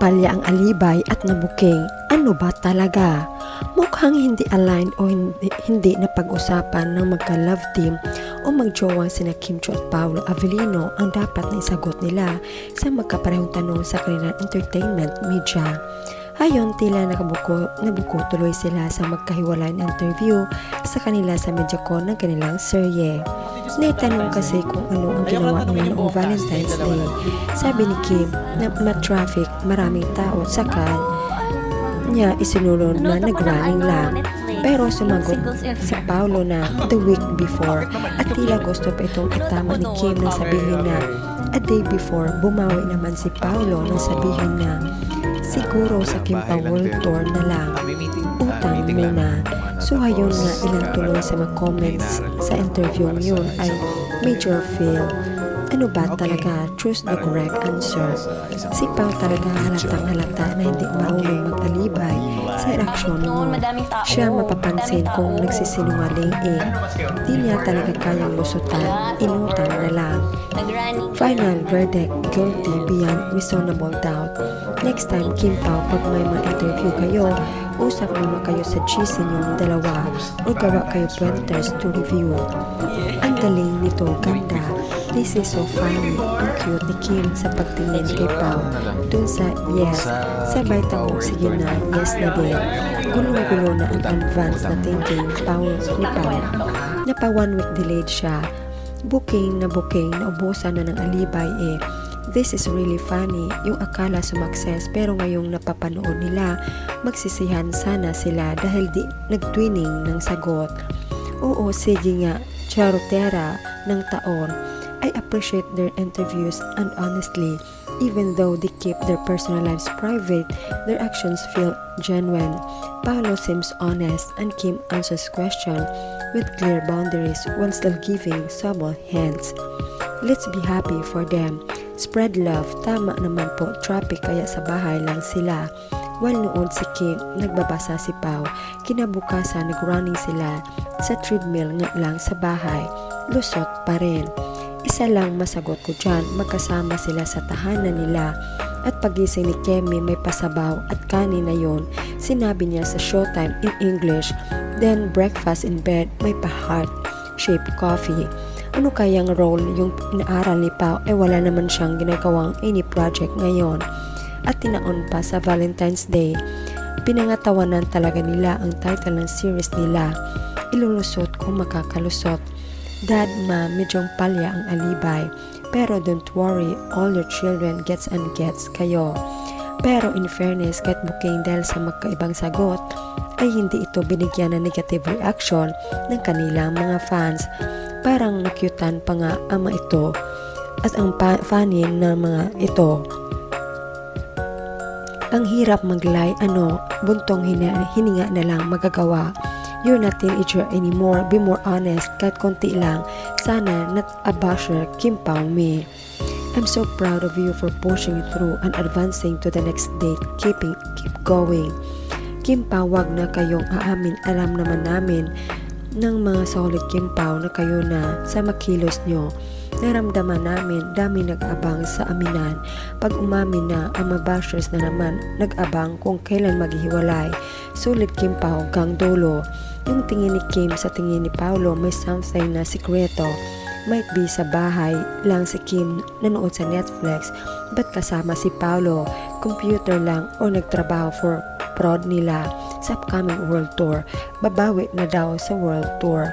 palya ang alibay at nabuking. Ano ba talaga? Mukhang hindi aligned o hindi na pag-usapan ng magka-love team o magjowa sina Kim Chiu at Paolo Avellino ang dapat na isagot nila sa magkaparehong tanong sa kanilang entertainment media. Ayon, tila nabuko tuloy sila sa magkahiwalay na interview sa kanila sa MediaCon ng kanilang serye. Naitanong kasi kung ano ang ginawa nila noong Valentine's Day. Sabi ni Kim na ma-traffic, maraming tao, saka niya isinulod na nag-running lang. Pero sumagot si Paolo na the week before at tila gusto pa itong itama ni Kim nang sabihin na a day before. Bumawi naman si Paolo nang sabihin na siguro sa Kim Pao World Tour na lang, utang muna. So ayon nga, ilang tuloy sa mga comments sa interview yun ay major fail. Ano ba talaga? Choose the correct answer. Si Pao talaga halatang halata na hindi marunong mag-alibay sa reaksyon mo. Siya mapapansin kung nagsisinungaling di niya talaga kayang lusutan, inutang na lang. Final verdict, guilty beyond reasonable doubt. Next time, Kim Pao, pag may mga interview kayo, usap naman kayo sa GC ninyong dalawa o gawa kayo pointers to review. Ang galing nito, ganda. This is so funny. Ang cute ni Kim sa pagtingin kay Pao dun sa yes. Sabay tanong, sige na, yes na din. Gulong-gulo na ang advance na thinking ni Pao. Napa 1 week delayed siya. Booking, naubusan na ng alibay This is really funny. Yung akala sumakses pero ngayong napapanood nila, magsisihan sana sila dahil di nag-twinning ng sagot. Oo, sige nga, charotera ng taon. I appreciate their interviews and honestly, even though they keep their personal lives private, their actions feel genuine. Paolo seems honest and Kim answers question with clear boundaries while still giving subtle hints. Let's be happy for them. Spread love. Tama naman po, traffic kaya sa bahay lang sila. While noon si Kim, nagbabasa si Pao. Kinabukasan, nag-running sila sa treadmill nga lang sa bahay. Lusot pa rin. Isa lang masagot ko dyan, magkasama sila sa tahanan nila. At pagising ni Kemi may pasabaw at kanin na yon. Sinabi niya sa Showtime in English. Then breakfast in bed, may pa-heart-shaped coffee. Ano kayang role yung inaaral ni Pao wala naman siyang ginagawang any project ngayon. At tinaon pa sa Valentine's Day, pinangatawanan talaga nila ang title ng series nila. Ilulusot kung makakalusot. Dad, ma, medyong palya ang alibay. Pero don't worry, all your children gets and gets kayo. Pero in fairness, kahit booking dahil sa magkaibang sagot, ay hindi ito binigyan ng negative reaction ng kanilang mga fans. Parang nakyutan pa nga ama ito at ang funny na mga ito. Ang hirap maglay, buntong hininga na lang magagawa. You're not teenager anymore, be more honest, kahit konti lang. Sana not a basher, Kim Pao me. I'm so proud of you for pushing through and advancing to the next date. Keep going. Kim Pao, wag na kayong aamin, alam naman namin ng mga solid Kim Pao na kayo na sa makilos nyo. Naramdaman namin, dami nag-abang sa aminan. Pag umamin na, ang mabashers na naman nag-abang kung kailan maghihiwalay. Sulit Kim Pao gang dulo. Yung tingin ni Kim sa tingin ni Paolo may something na sikreto. Might be sa bahay lang si Kim nanood sa Netflix, but kasama si Paolo, computer lang o nagtrabaho for prod nila sa upcoming world tour. Babawi na daw sa world tour.